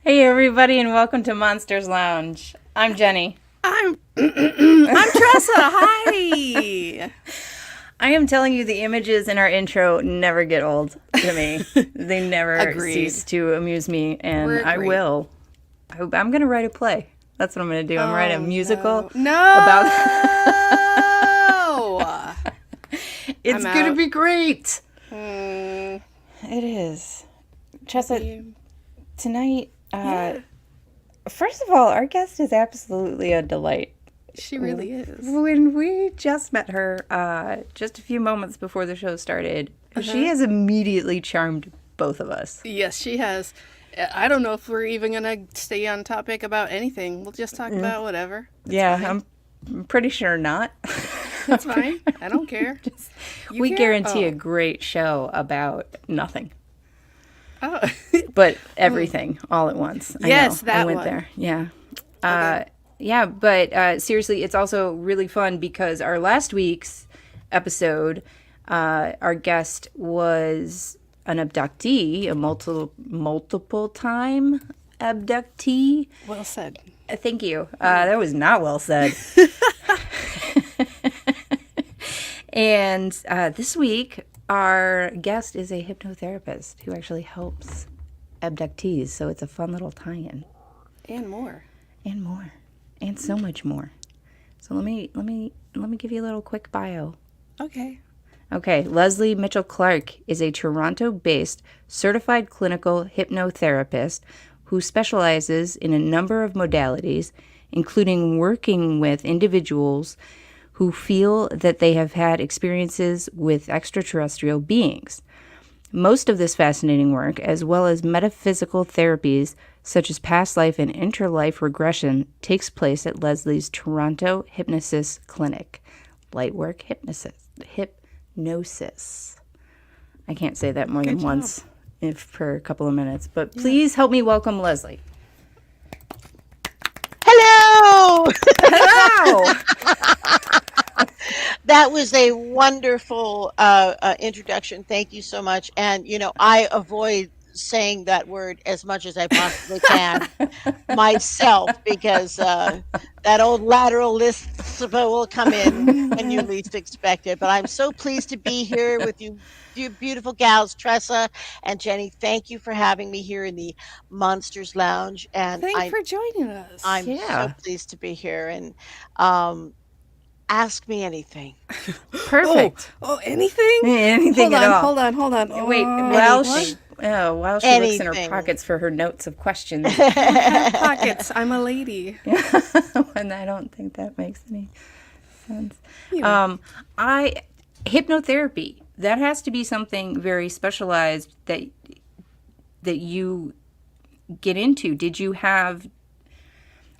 Hey everybody, and welcome to Monsters Lounge. I'm Jeni. I'm Tressa. Hi. I am telling you, the images in our intro never get old to me. They never Agreed. cease to amuse me, and We're I agreed. will. I'm going to write a play. That's what I'm going to do. I'm writing a Oh musical no. about. No. It's I'm going to out. be great. Hmm. It is. I Tressa, mean, tonight, yeah, first of all, our guest is absolutely a delight. she really is. When we just met her, just a few moments before the show started, she Uh-huh. has immediately charmed both of us. Yes, she has. I don't know if we're even gonna stay on topic about anything. We'll just talk about whatever. It's Yeah, fine. I'm pretty sure not. It's fine. I don't care. You We care? guarantee a Oh. great show about nothing, Oh. but everything all at once. I know. Yes, I that went one. there. Yeah. Okay. Yeah, but seriously, it's also really fun because our last week's episode, our guest was an abductee, a multiple time abductee. Well said. Thank you. That was not well said. And this week, our guest is a hypnotherapist who actually helps abductees. So it's a fun little tie-in, And more. and more, and so much more. So let me give you a little quick bio. Okay. Okay, Lesley Mitchell Clarke is a Toronto-based certified clinical hypnotherapist who specializes in a number of modalities, including working with individuals who feel that they have had experiences with extraterrestrial beings. Most of this fascinating work, as well as metaphysical therapies such as past life and interlife regression, takes place at Lesley's Toronto Hypnosis Clinic. Lightwork hypnosis. I can't say that more Good than job. once if per a couple of minutes. But please help me welcome Lesley. Hello! Hello! That was a wonderful introduction. Thank you so much. And, I avoid saying that word as much as I possibly can myself because that old lateral lisp will come in when you least expect it. But I'm so pleased to be here with you beautiful gals, Tressa and Jeni. Thank you for having me here in the Monsters Lounge. And Thanks for joining us. I'm so Yeah, pleased to be here. And um, ask me anything. Oh, perfect. oh, anything? Anything Hold at on, all. hold on, hold on. Wait, What? Anything. while she looks in her Anything. pockets for her notes of questions, I don't have pockets. I'm a lady. and I don't think that makes any sense. You know. I hypnotherapy, that has to be something very specialized that you get into. Did you have?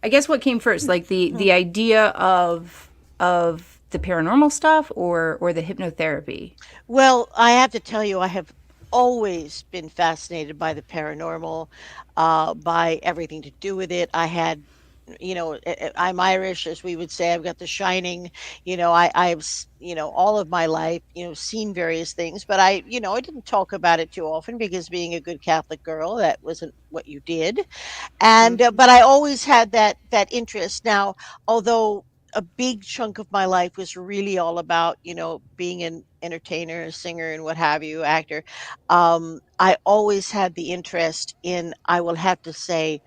I guess what came first, like the idea of the paranormal stuff or the hypnotherapy? Well, I have to tell you, I have always been fascinated by the paranormal, by everything to do with it. I'm Irish, as we would say. I've got the shining. All of my life, seen various things, but I didn't talk about it too often because being a good Catholic girl, that wasn't what you did. And but I always had that interest. Now, although a big chunk of my life was really all about being an entertainer, a singer, and what have you, actor. I always had the interest in, I will have to say,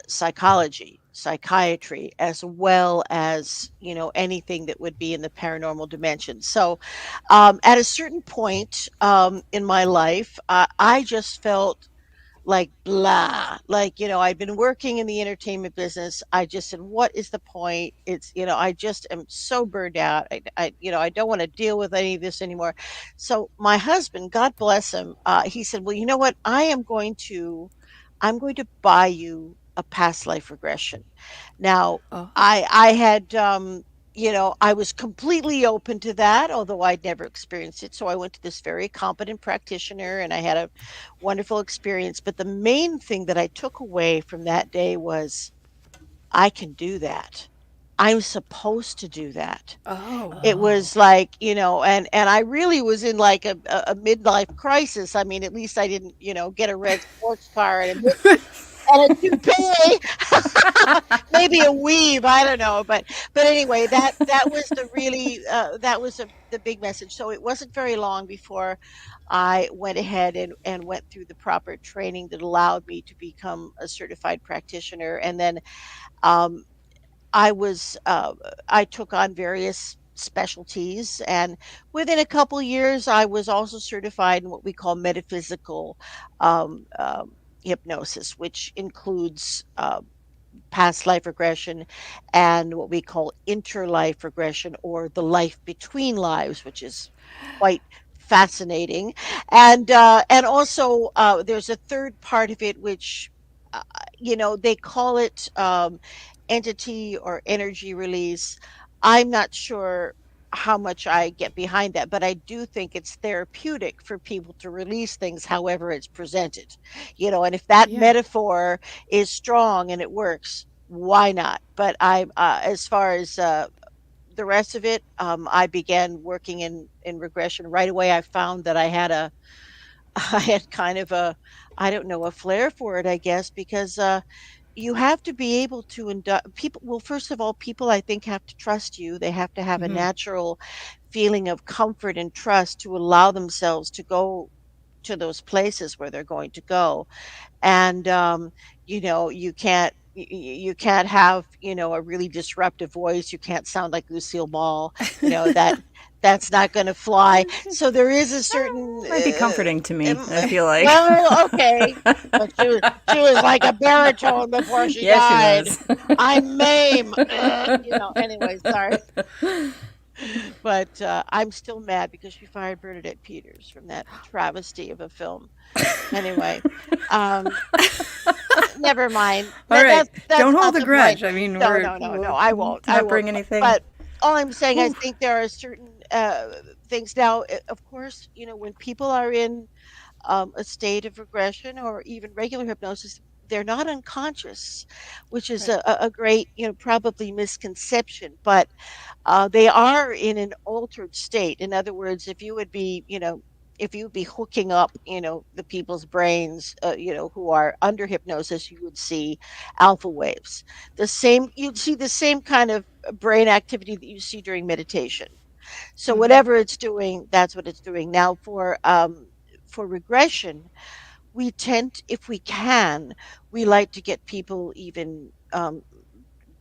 psychology, psychiatry, as well as anything that would be in the paranormal dimension. So at a certain point in my life, I just felt like blah, like I'd been working in the entertainment business. I just said, what is the point? It's I just am so burned out. I don't want to deal with any of this anymore. So my husband, God bless him, he said, well, you know what, I'm going to buy you a past life regression. Now, Oh, I had I was completely open to that, although I'd never experienced it. So I went to this very competent practitioner and I had a wonderful experience. But the main thing that I took away from that day was, I can do that. I'm supposed to do that. oh, It Oh, was like, and I really was in like a midlife crisis. I mean, at least I didn't, get a red sports car and a and a toupee, maybe a weave. I don't know, but anyway, that was the really that was the big message. So it wasn't very long before I went ahead and went through the proper training that allowed me to become a certified practitioner, and then um, I was I took on various specialties, and within a couple years, I was also certified in what we call metaphysical um, um, hypnosis, which includes past life regression and what we call interlife regression, or the life between lives, which is quite fascinating. And also there's a third part of it, which uh, they call it entity or energy release. I'm not sure how much I get behind that, but I do think it's therapeutic for people to release things however it's presented. And if that Yeah. metaphor is strong and it works, why not? But as far as the rest of it, I began working in regression right away. I found that I had a I had kind of a, I don't know, a flair for it, I guess, because you have to be able to people. Well, first of all, people, I think, have to trust you. They have to have a Hmm. natural feeling of comfort and trust to allow themselves to go to those places where they're going to go. And you can't have a really disruptive voice. You can't sound like Lucille Ball. That's not going to fly. So there is a certain Might be comforting to me, I feel like. well, okay, but she was like a baritone before she Yeah, she died. was. I'm Mame. Anyway, sorry. But I'm still mad because she fired Bernadette Peters from that travesty of a film. Anyway, um, never mind. All right, That's don't hold not a the point. grudge. I mean, No, we're no, no, no. we'll I won't. I not won't. bring anything. But all I'm saying, I Whew. think there are certain things now. Of course, when people are in a state of regression or even regular hypnosis, they're not unconscious, which is Right. a great, probably misconception. But they are in an altered state. In other words, if you would be hooking up, the people's brains, who are under hypnosis, you would see alpha waves. You'd see the same kind of brain activity that you see during meditation. So Mm-hmm. whatever it's doing, that's what it's doing. Now, for regression, we tend, if we can, we like to get people even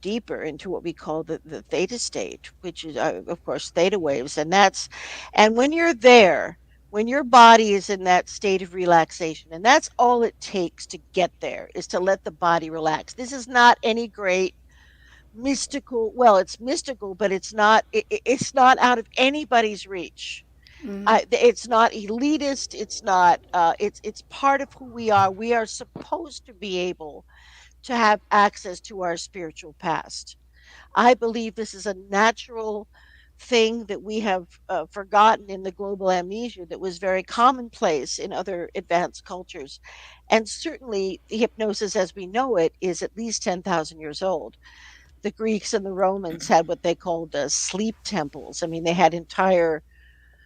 deeper into what we call the theta state, which is, of course, theta waves. And when you're there, when your body is in that state of relaxation, and that's all it takes to get there, is to let the body relax. This is not any great mystical, well, it's mystical, but it's not out of anybody's reach. Mm-hmm. It's not elitist. It's not. It's part of who we are. We are supposed to be able to have access to our spiritual past. I believe this is a natural thing that we have forgotten in the global amnesia that was very commonplace in other advanced cultures. And certainly, hypnosis as we know it is at least 10,000 years old. The Greeks and the Romans had what they called sleep temples. I mean, they had entire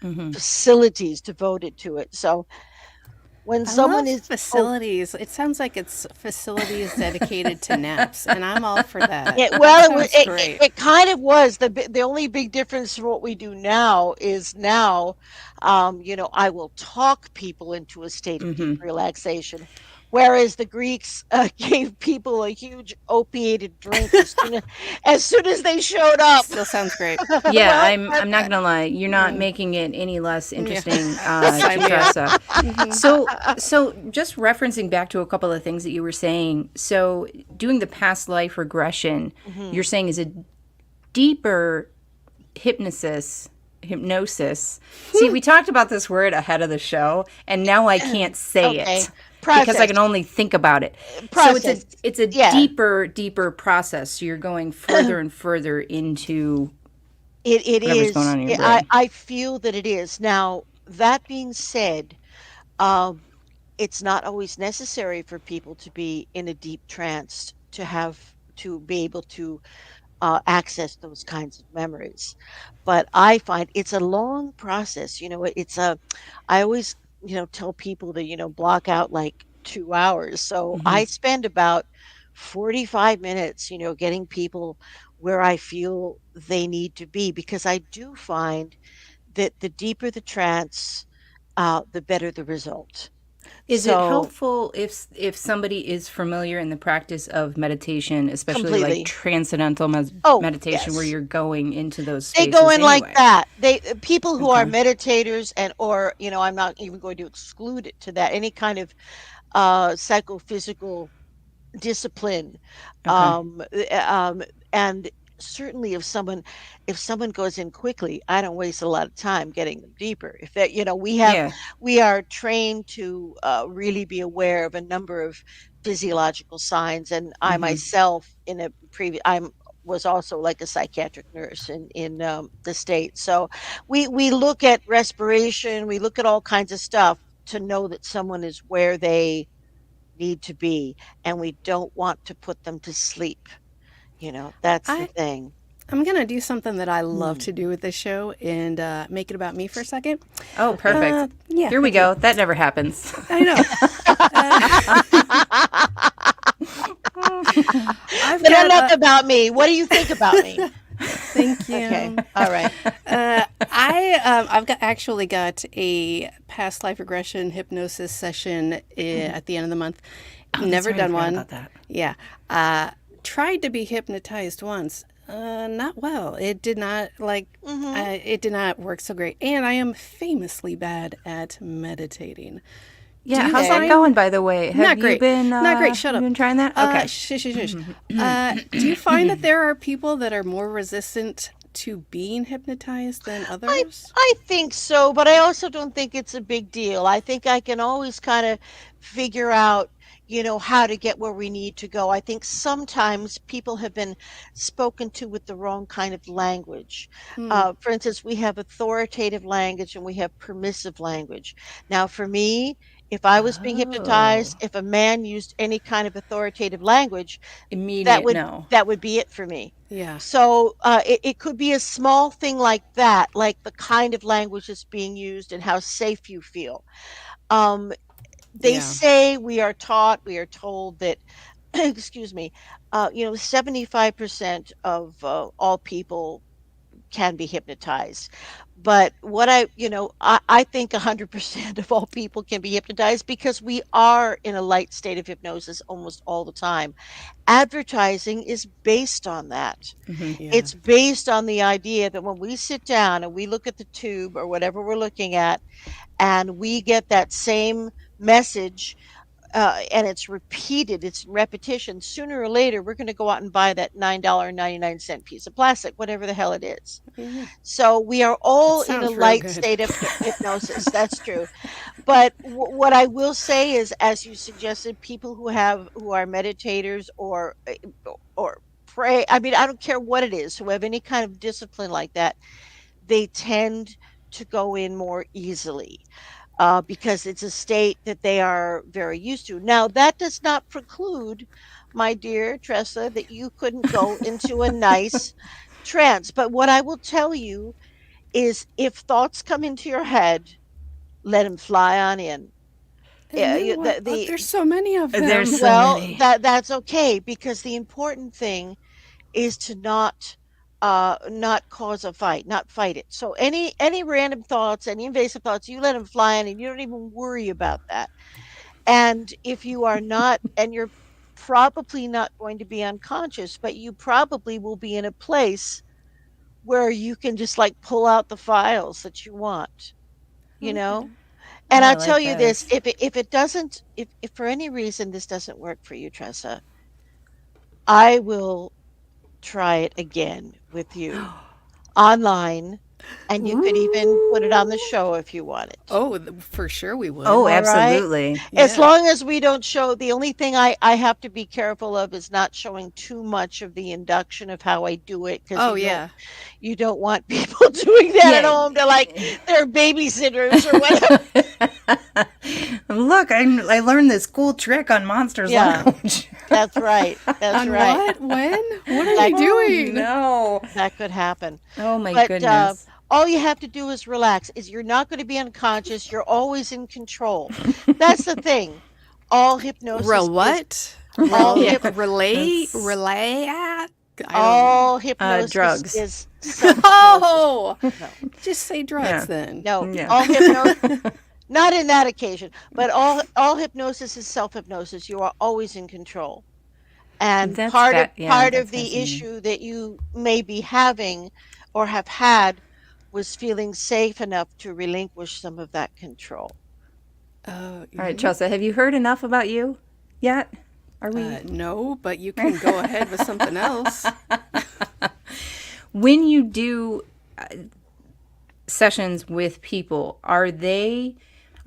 Hmm. facilities devoted to it. So when I love someone is, oh, facilities. It sounds like it's facilities dedicated to naps, and I'm all for that. it, That well, sounds great. it kind of was. The only big difference from what we do now is now, I will talk people into a state of deep Hmm. relaxation, whereas the Greeks gave people a huge opiated drink as soon as they showed up. Still sounds great. Yeah, Well, I'm not gonna lie. You're not Mm. making it any less Yeah. interesting to Sign me up. Tressa. Mm-hmm. So just referencing back to a couple of things that you were saying. So doing the past life regression, you're Mhm. saying is a deeper hypnosis. See, we talked about this word ahead of the show, and now I can't say Okay, it because I process, can only think about it. So process. it's a Yeah, deeper process. So you're going further and further into it whatever's going is. on in your I brain. I feel that it is. Now, that being said, um, it's not always necessary for people to be in a deep trance to be able to access those kinds of memories. But I find it's a long process. I always, tell people to, block out like 2 hours. So Hmm. I spend about 45 minutes, getting people where I feel they need to be, because I do find that the deeper the trance, the better the result. Is it So helpful if somebody is familiar in the practice of meditation, especially like completely. transcendental Oh, meditation, where yes. you're going into those They go spaces in like anyway? that. They People who are Okay. meditators, and or I'm not even going to exclude it to that, any kind of psychophysical discipline, Okay. and certainly if someone goes in quickly, I don't waste a lot of time getting them deeper. If that Yeah. we are trained to really be aware of a number of physiological signs. And I Hmm. myself, in a previous I'm was also like a psychiatric nurse in the States. So we look at respiration, we look at all kinds of stuff to know that someone is where they need to be, and we don't want to put them to sleep. That's the I thing. I'm gonna do something that I love Hmm. to do with this show and make it about me for a second. Oh, Okay. perfect. Yeah, Here we thank you. go. That never happens. I know. I've But got enough a. about me. What do you think about me? Thank Okay. you. All right. I've actually got a past life regression hypnosis session Mhm. at the end of the month. Oh, that's Never right. I done forgot one. about that. Yeah. Tried to be hypnotized once. Not well. It did not Mhm. it did not work so great. And I am famously bad at meditating. Do Yeah, you how's that Okay. going, find by the way? not great. Not great. Shut Have you up. been trying that? Okay. Shush, shush, shush. Do you find that there are people that are more resistant to being hypnotized than I others? I think so, but I also don't think it's a big deal. I think I can always kind of figure out, how to get where we need to go. I think sometimes people have been spoken to with the wrong kind of language. Hmm. For instance, we have authoritative language and we have permissive language. Now, for me, if I was being hypnotized, Oh, if a man used any kind of authoritative language, that immediate would no. that would be it for me. Yeah. So it could be a small thing like that, like the kind of language that's being used and how safe you feel. Um, they Yeah. say, we are told that, excuse me, 75% of all people can be hypnotized. But I think 100% of all people can be hypnotized, because we are in a light state of hypnosis almost all the time. Advertising is based on that. Hmm. Yeah. It's based on the idea that when we sit down and we look at the tube or whatever we're looking at, and we get that same message, and it's repeated, it's repetition, sooner or later, we're going to go out and buy that $9.99 piece of plastic, whatever the hell it is. Yeah. So we are It all in a sounds real light good. state of hypnosis. That's true. But what I will say is, as you suggested, people who are meditators, or pray. I mean, I don't care what it is, who have any kind of discipline like that, they tend to go in more easily, because it's a state that they are very used to. Now, that does not preclude, my dear Tressa, that you couldn't go into a nice trance. But what I will tell you is, if thoughts come into your head, let them fly on in. And then what? The There's so many of There's them. so Well, many. that's okay, because the important thing is to not cause a fight, not fight it. So any random thoughts, any invasive thoughts, you let them fly in, and you don't even worry about that. And if you are not, and you're probably not going to be unconscious, but you probably will be in a place where you can just like pull out the files that you want, you Okay. know? Oh, And I I'll tell like you this, this. if it doesn't, if for any reason this doesn't work for you, Tressa, I will try it again with you online, and you could even put it on the Ooh. show if you wanted. Oh, for sure we Oh, would. All right. absolutely. As Yeah. long as we don't show, the only thing I have to be careful of is not showing too much of the induction of how I do it, because Oh yeah. you don't want people doing that at Yeah. home. They're like, they're babysitters or whatever. Look, I learned this cool trick on Monsters Yeah, Lounge. that's right. That's On right. what? When? What are That you Oh, doing? no. that could happen. Oh, my But goodness. all you have to do is relax. Is You're not going to be unconscious. You're always in control. That's the thing. all hypnosis is What? all Yeah, that's Relay at? I don't. all hypnosis drugs. is self-hypnosis. Oh, No, just say drugs Yeah, then. no, yeah. all hypnosis, not in that occasion, but all hypnosis is self-hypnosis. You are always in control. And That's fat. Yeah, part that's of the fascinating. issue that you may be having or have had was feeling safe enough to relinquish some of that control. Oh, All right, Chelsea, have you heard enough about you yet? Are we? no, but you can go ahead with something else. When you do sessions with people, are they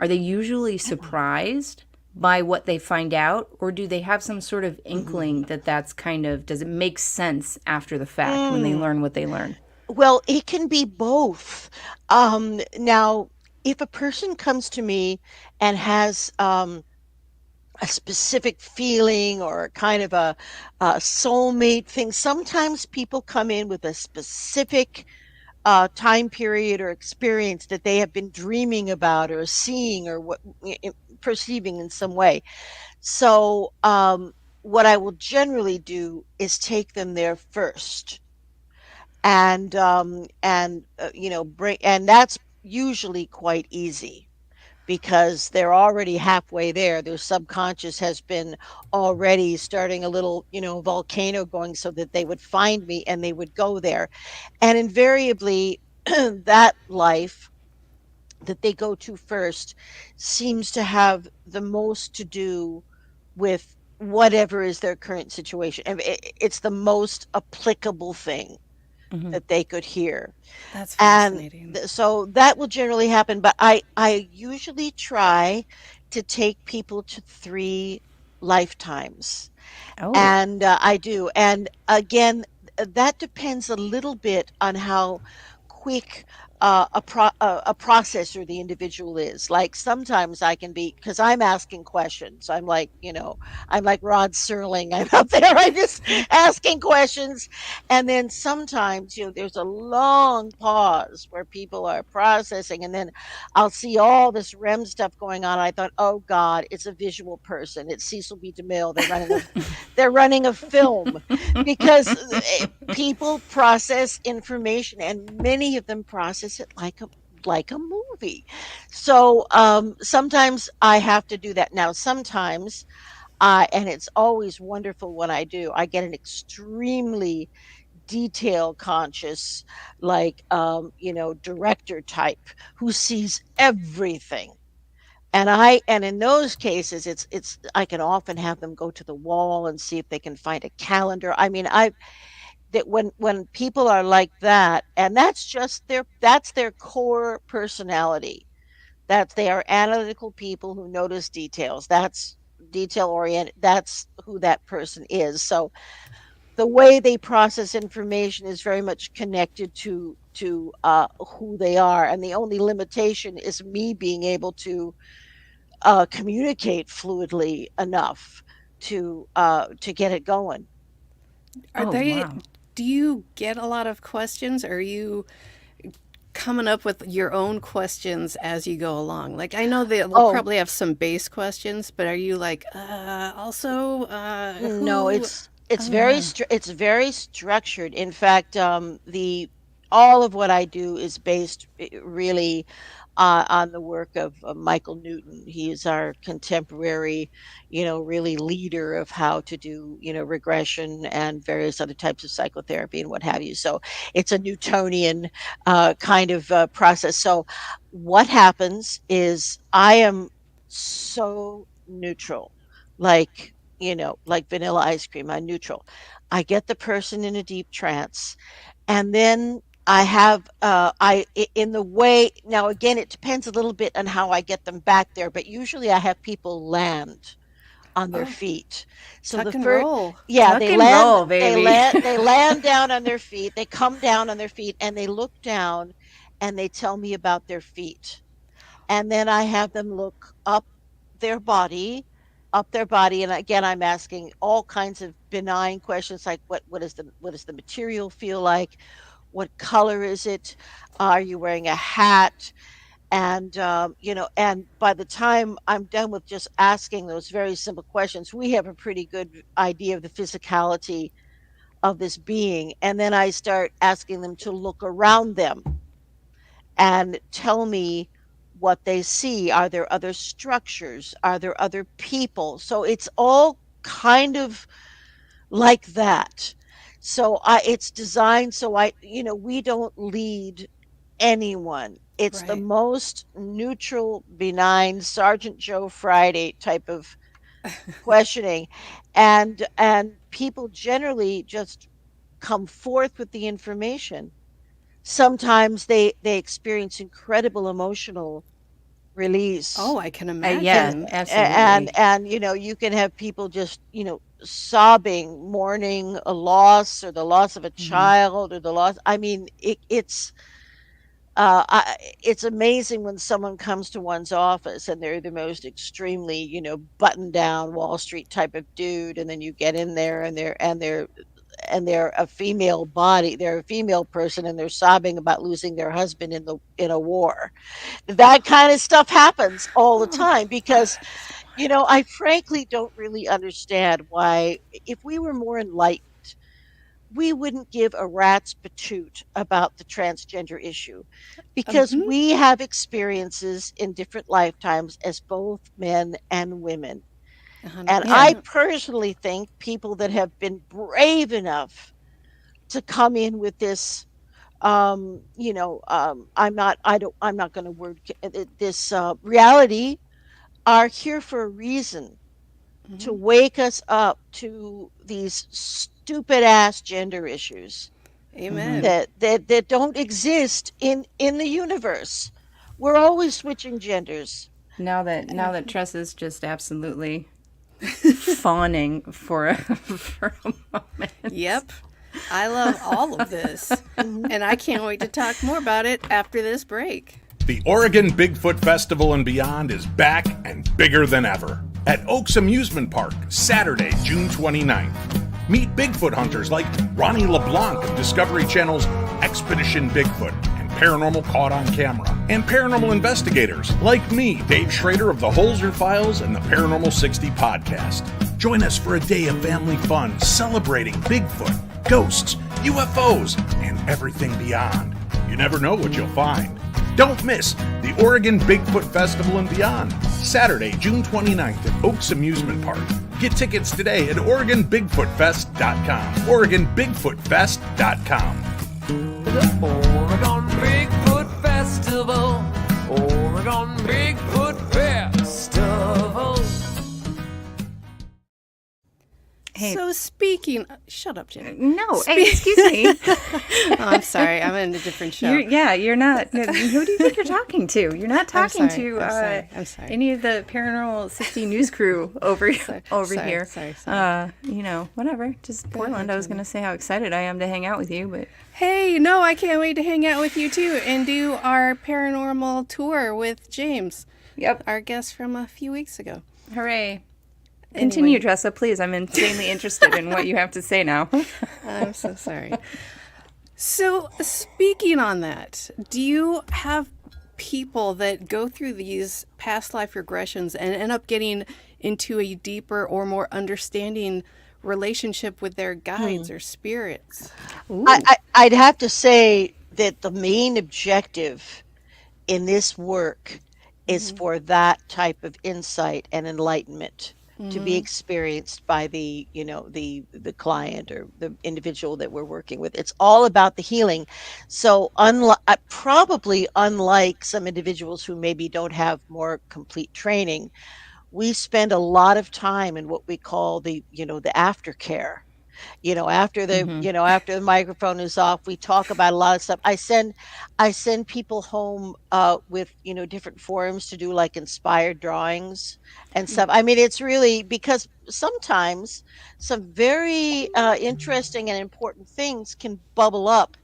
usually surprised by what they find out, or do they have some sort of inkling that that's kind of, does it make sense after the fact when they Mm. learn what they learn? Well, it can be both. Now, if a person comes to me and has a specific feeling or kind of a soulmate thing, sometimes people come in with a specific time period or experience that they have been dreaming about or seeing or perceiving in some way. So, what I will generally do is take them there first and bring, and that's usually quite easy because they're already halfway there. Their subconscious has been already starting a little, volcano going so that they would find me and they would go there. And invariably, that life that they go to first seems to have the most to do with whatever is their current situation. And it's the most applicable thing that they could hear. That's And fascinating. so that will generally happen, but I usually try to take people to 3 lifetimes. Oh, And I do. And again, that depends a little bit on how quick a processor the individual is. Like sometimes I can be, because I'm asking questions. I'm like Rod Serling. I'm out there. I'm just asking questions. And then sometimes, there's a long pause where people are processing. And then I'll see all this REM stuff going on. I thought, oh God, it's a visual person. It's Cecil B. DeMille. They're running a film because people process information and many of them process it like a movie. So sometimes I have to do that. Now sometimes and it's always wonderful when I do, I get an extremely detail conscious, like director type who sees everything. And in those cases, it's I can often have them go to the wall and see if they can find a calendar. I mean, I that when people are like that, and that's their core personality. That they are analytical people who notice details. That's detail oriented. That's who that person is. So the way they process information is very much connected to who they are, and the only limitation is me being able to communicate fluidly enough to get it going. Are oh, they? wow. Do you get a lot of questions? Or are you coming up with your own questions as you go along? Like I know they will Oh probably have some base questions, but are you like, also, no, who? it's Oh, yeah. it's very structured. In fact, the all of what I do is based really on the work of Michael Newton. He is our contemporary, really leader of how to do, regression and various other types of psychotherapy and what have you. So it's a Newtonian kind of process. So what happens is I am so neutral, like vanilla ice cream. I'm neutral. I get the person in a deep trance, and then I have in the way. Now again, it depends a little bit on how I get them back there, but usually I have people land on their Oh, feet. So the tuck and first, roll. yeah, Tuck they and land roll, they baby. land they land down on their feet. They come down on their feet and they look down and they tell me about their feet. And then I have them look their body up their body, and again I'm asking all kinds of benign questions like what does the material feel like, what color is it, are you wearing a hat, And and by the time I'm done with just asking those very simple questions, we have a pretty good idea of the physicality of this being. And then I start asking them to look around them and tell me what they see. Are there other structures? Are there other people? So it's all kind of like that. So it's designed so we don't lead anyone. It's the Right. most neutral, benign Sergeant Joe Friday type of questioning, and people generally just come forth with the information. Sometimes they experience incredible emotional release. Oh, I can And Yeah, imagine. absolutely. you can have people just sobbing, mourning a loss, or the loss of a Hmm. child, or the loss. I mean, it's amazing when someone comes to one's office and they're the most extremely, button down Wall Street type of dude, and then you get in there and they're a female body, they're a female person, and they're sobbing about losing their husband in a war. That kind of stuff happens all the Oh, time because I frankly don't really understand why, if we were more enlightened, we wouldn't give a rat's patoot about the transgender issue, because mhm, we have experiences in different lifetimes as both men and women. And I Yeah. 100%. personally think people that have been brave enough to come in with this, I'm not going to this reality, are here for a reason, to Mhm. wake us up to these stupid ass gender issues Hmm. Amen. that don't exist in the universe. We're always switching genders. Now that Tressa's just absolutely fawning for a, for a moment. Yep. I love all of this. Mhm. And I can't wait to talk more about it after this break. The Oregon Bigfoot Festival and Beyond is back and bigger than ever at Oaks Amusement Park, Saturday, June 29th. Meet Bigfoot hunters like Ronnie LeBlanc of Discovery Channel's Expedition Bigfoot and Paranormal Caught on Camera, and paranormal investigators like me, Dave Schrader of the Holzer Files and the Paranormal 60 podcast. Join us for a day of family fun celebrating Bigfoot, ghosts, UFOs, and everything beyond. You never know what you'll find. Don't miss the Oregon Bigfoot Festival and Beyond, Saturday, June 29th at Oaks Amusement Park. Get tickets today at OregonBigfootFest.com. OregonBigfootFest.com. The Oregon Bigfoot Festival. Oregon Bigfoot Festival. Hey, So speaking, shut up, Jenny. no, hey, excuse me. Oh, I'm sorry. I'm in a different show. You're not. Who do you think you're talking to? You're not I'm talking sorry, to I'm sorry, I'm sorry. any of the Paranormal 60 news crew over sorry, here. sorry. Whatever. Just Portland. ahead, I was going to say how excited I am to hang out with you, but Hey, no, I can't wait to hang out with you too and do our paranormal tour with James, yep. our guest from a few weeks ago. Hooray. Continue, Anyway. Tressa, please. I'm insanely interested in what you have to say now. I'm so sorry. So, speaking on that, do you have people that go through these past life regressions and end up getting into a deeper or more understanding relationship with their guides or spirits? Ooh. I'd have to say that the main objective in this work is for that type of insight and enlightenment to be experienced by the client or the individual that we're working with. It's all about the healing. So probably unlike some individuals who maybe don't have more complete training, we spend a lot of time in what we call the aftercare. Mm-hmm. After the microphone is off, we talk about a lot of stuff. I send people home with different forums to do like inspired drawings and stuff. I mean, it's really because sometimes some very interesting and important things can bubble up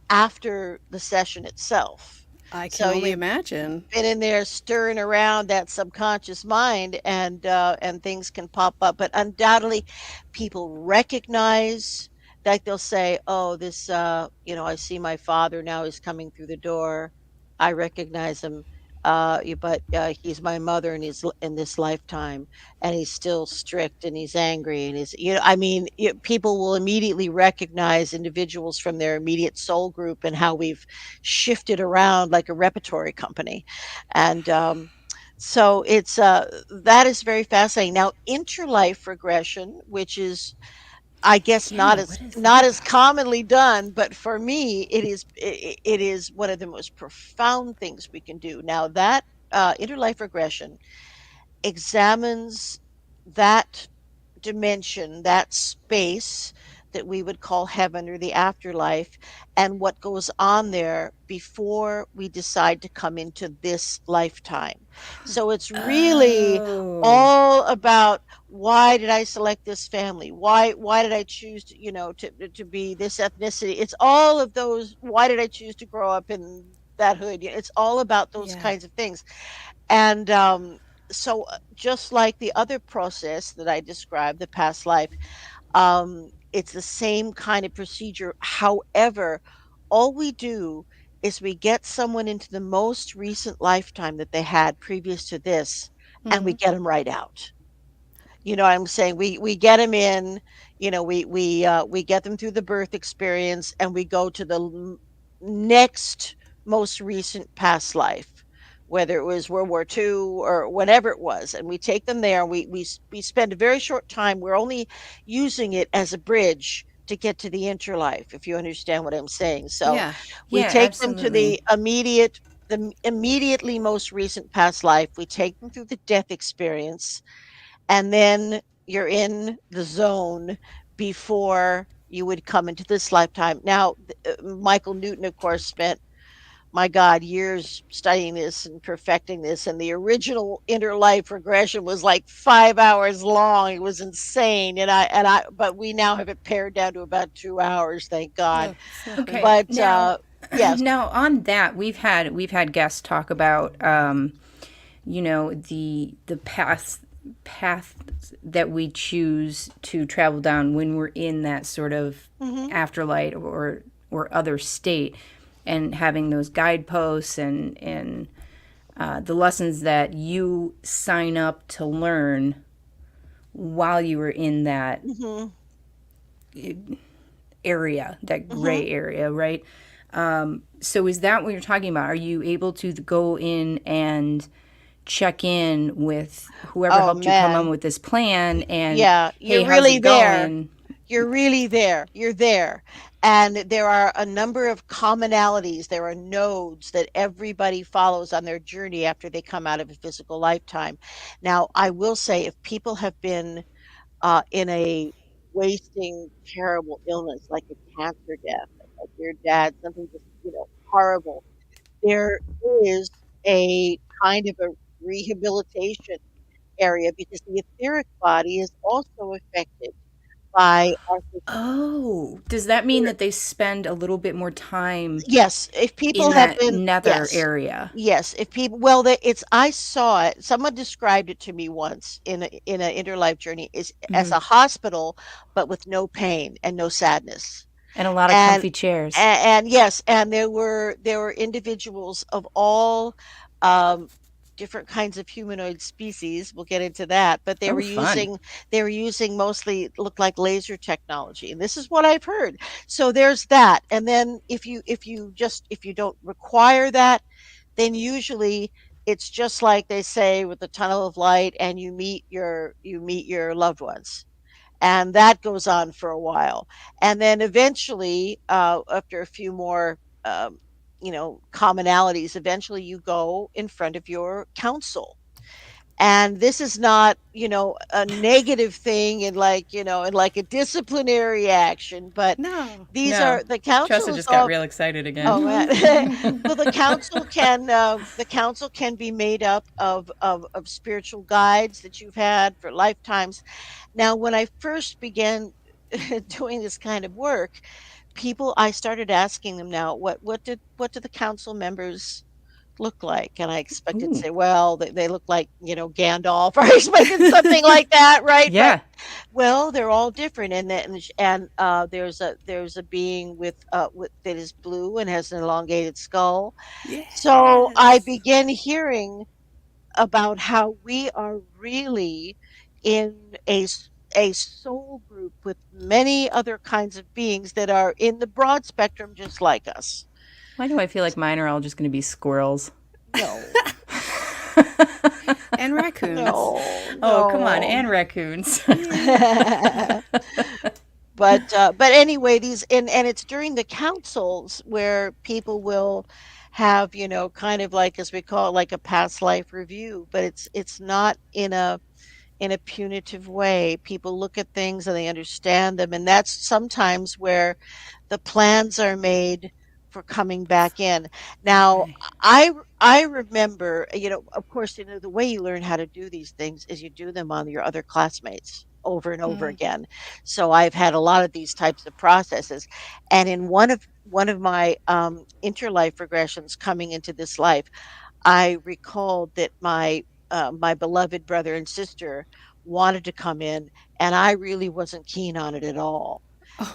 after the session itself. I can So only you've imagine. been in there stirring around that subconscious mind, and things can pop up, but undoubtedly people recognize, like they'll say, oh, I see my father now, he's coming through the door, I recognize him. but he's my mother and he's in this lifetime, and he's still strict and he's angry and I mean, people will immediately recognize individuals from their immediate soul group and how we've shifted around like a repertory company. And so that is very fascinating. Now, interlife regression, which is, I guess, Yeah, what is not that? as commonly done, but for me, it is one of the most profound things we can do. Now, that interlife regression examines that dimension, that space that we would call heaven or the afterlife, and what goes on there before we decide to come into this lifetime. So it's really Oh, all about, why did I select this family? Why did I choose to, to be this ethnicity? It's all of those. Why did I choose to grow up in that hood? It's all about those Yeah. kinds of things. And just like the other process that I described, the past life, it's the same kind of procedure. However, all we do is we get someone into the most recent lifetime that they had previous to this, and we Hmm. get them right out. You know what I'm saying? We get them in, we get them through the birth experience, and we go to the next most recent past life, whether it was World War II or whatever it was, and we take them there. We spend a very short time. We're only using it as a bridge to get to the interlife, if you understand what I'm saying. So Yeah. we yeah, take them to absolutely. the immediately most recent past life. We take them through the death experience, and then you're in the zone before you would come into this lifetime. Now, Michael Newton, of course, spent, my God, years studying this and perfecting this. And the original interlife regression was like 5 hours long. It was insane. But we now have it pared down to about 2 hours, thank God. Oh, so good. Okay, But now yes. now on that we've had guests talk about the path that we choose to travel down when we're in that sort of Hmm. afterlife or other state, and having those guideposts and the lessons that you sign up to learn while you were in that Hmm. area, that Hmm. gray area, right? So is that what you're talking about? Are you able to go in and check in with whoever Oh helped you come man. up with this plan and, Yeah, hey, you're how's really it there. going? You're really there. You're there. And there are a number of commonalities. There are nodes that everybody follows on their journey after they come out of a physical lifetime. Now, I will say, if people have been in a wasting, terrible illness, like a cancer death, like your dad, something just, horrible, there is a kind of a rehabilitation area, because the etheric body is also affected by our physical. Oh, does that mean that they spend a little bit more time Yes, if people in have that been, nether yes, area? yes, if people, well, it's, I saw it. Someone described it to me once in an interlife journey, is as a hospital, but with no pain and no sadness. And a lot of And comfy chairs. and yes, and there were individuals of all um different kinds of humanoid species. We'll get into that, but Oh, fun. they were using mostly, look like, laser technology, and this is what I've heard. So there's that. And then if you don't require that, then usually it's just like they say with the tunnel of light, and you meet your loved ones, and that goes on for a while. And then eventually, after a few more commonalities, eventually you go in front of your council. And this is not, a negative thing, and like, and like a disciplinary action, but No. these No. are, the council Tressa is just got all. real excited again. Oh man. Well, the council can be made up of spiritual guides that you've had for lifetimes. Now, when I first began doing this kind of work, I started asking them, now, what did the council members look like? And I expected to Ooh. say, well, they look like, Gandalf, or I expected something like that, right? But Yeah. well, they're all different, and there's a being with that is blue and has an elongated skull. So I Yes. begin hearing about how we are really in a soul group with many other kinds of beings that are in the broad spectrum just like us. Why do I feel like mine are all just going to be squirrels? No, And raccoons. no, Oh, come on, no. and raccoons. But anyway, these and it's during the councils where people will have, kind of like, as we call it, like a past life review, but it's not in a punitive way. People look at things and they understand them, and that's sometimes where the plans are made for coming back in. Now, Okay. I remember, of course, the way you learn how to do these things is you do them on your other classmates over and over Mm. again. So I've had a lot of these types of processes, and in one of my interlife regressions coming into this life, I recalled that my beloved brother and sister wanted to come in, and I really wasn't keen on it at all.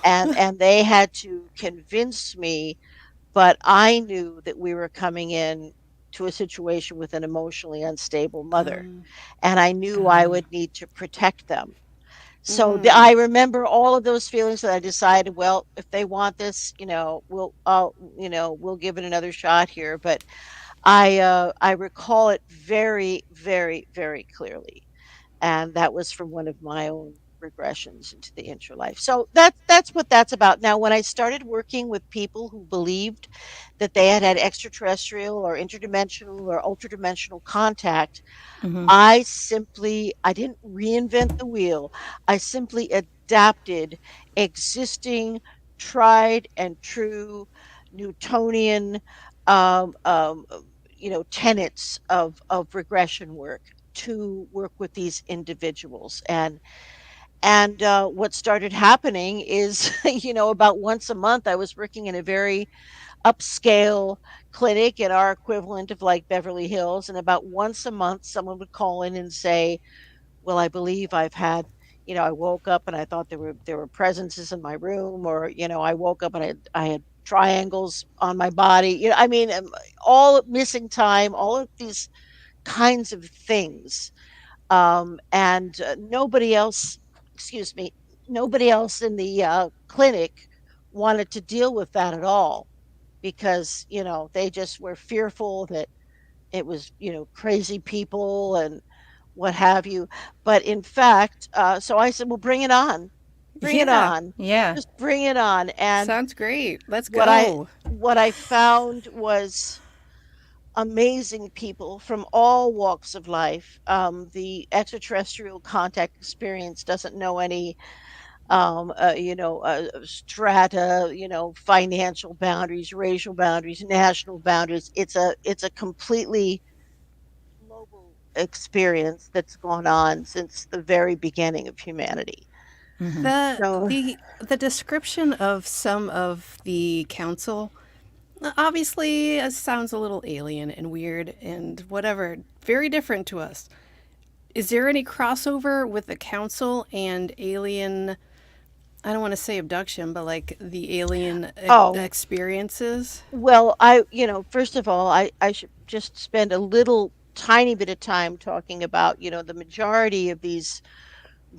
And Oh. and they had to convince me, but I knew that we were coming in to a situation with an emotionally unstable mother, um, and I knew I Oh. would need to protect them. So mm. I remember all of those feelings that I decided, well, if they want this, we'll give it another shot here. But I recall it very, very, very clearly, and that was from one of my own regressions into the interlife. So that's what that's about. Now, when I started working with people who believed that they had had extraterrestrial or interdimensional or ultradimensional contact, Hmm. I didn't reinvent the wheel. I simply adapted existing, tried and true Newtonian, um, um, uh, tenets of regression work to work with these individuals. And what started happening is, about once a month, I was working in a very upscale clinic in our equivalent of like Beverly Hills. And about once a month, someone would call in and say, well, I believe I've had, I woke up and I thought there were presences in my room, or, I woke up and I had triangles on my body. I mean, all missing time, all of these kinds of things. And nobody else, excuse me, nobody else in the clinic wanted to deal with that at all, because they just were fearful that it was crazy people and what have you. But in fact, so I said, well, bring it Yeah. on, Yeah. just bring it on. And Sounds great. Let's what i go. what I found was amazing people from all walks of life. The extraterrestrial contact experience doesn't know any strata, financial boundaries, racial boundaries, national boundaries. It's a completely global experience that's gone on since the very beginning of humanity. Hmm. The So, the the description of some of the council obviously sounds a little alien and weird and whatever, very different to us. Is there any crossover with the council and alien? I don't want to say abduction, but like the alien oh, experiences. well, first of all, I should just spend a little tiny bit of time talking about, the majority of these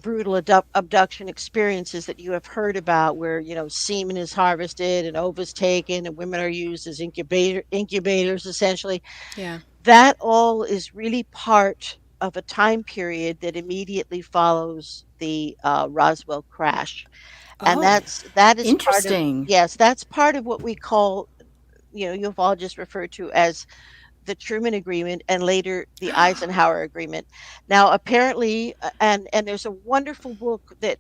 brutal abduction experiences that you have heard about, where semen is harvested and ova's taken and women are used as incubators, essentially. Yeah. That all is really part of a time period that immediately follows the Roswell crash, and Oh. that is part of, Interesting. yes, that's part of what we call, you've all just referred to as the Truman Agreement, and later the Eisenhower Agreement. Now, apparently, and there's a wonderful book that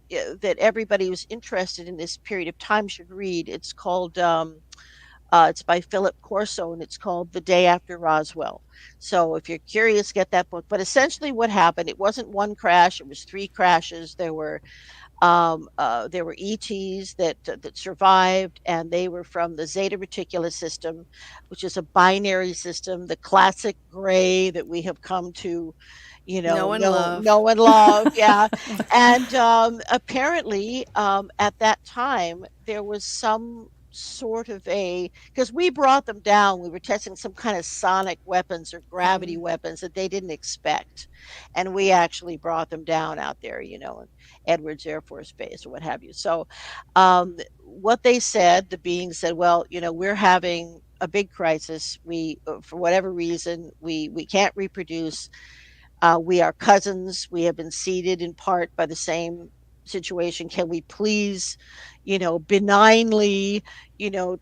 everybody who's interested in this period of time should read. It's called It's by Philip Corso, and it's called The Day After Roswell. So if you're curious, get that book. But essentially, what happened? It wasn't one crash; it was three crashes. There were ETs that survived, and they were from the Zeta Reticuli system, which is a binary system, the classic gray that we have come to, No and love. know and love. Yeah, and apparently, at that time, there was some sort of because we brought them down. We were testing some kind of sonic weapons or gravity weapons that they didn't expect, and we actually brought them down out there, in Edwards Air Force Base or what have you. So, what they said, the being said, well, we're having a big crisis. We, for whatever reason, we can't reproduce. We are cousins. We have been seeded in part by the same situation. Can we please, benignly,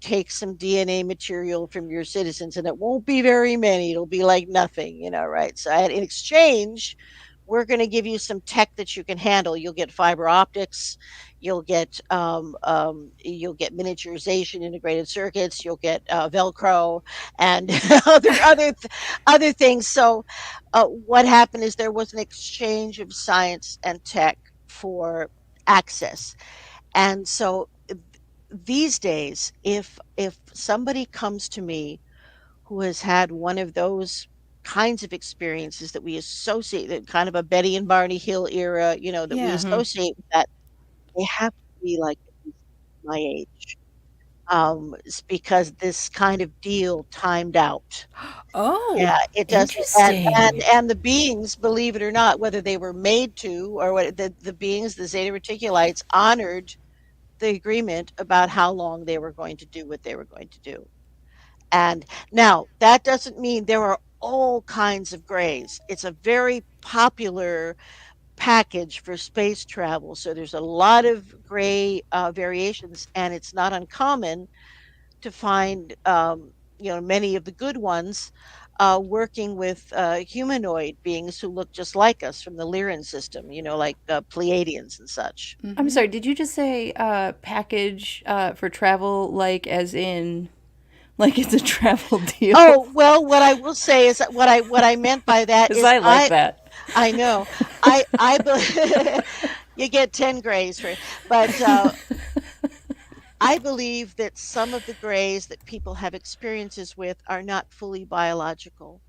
take some DNA material from your citizens? And it won't be very many. It'll be like nothing, right? So in exchange, we're going to give you some tech that you can handle. You'll get fiber optics. You'll get miniaturization, integrated circuits. You'll get Velcro and other things. So what happened is there was an exchange of science and tech for access. And so these days, if somebody comes to me who has had one of those kinds of experiences that we associate, that kind of a Betty and Barney Hill era, that we Yeah. associate with that, they have to be like at least my age. It's because this kind of deal timed out. Oh, Yeah, it does. Interesting. And the beings, believe it or not, whether they were made to or what, the beings, the Zeta Reticulites, honored the agreement about how long they were going to do what they were going to do. And now that doesn't mean there are all kinds of grays. It's a very popular package for space travel. So there's a lot of gray variations, and it's not uncommon to find, many of the good ones working with humanoid beings who look just like us from the Lyran system, like Pleiadians and such. I'm sorry, did you just say package for travel, like as in, like it's a travel deal? Oh, well, what I will say is that what I meant by that Because is I like that. I know. I believe you get 10 grays for it. But I believe that some of the grays that people have experiences with are not fully biological,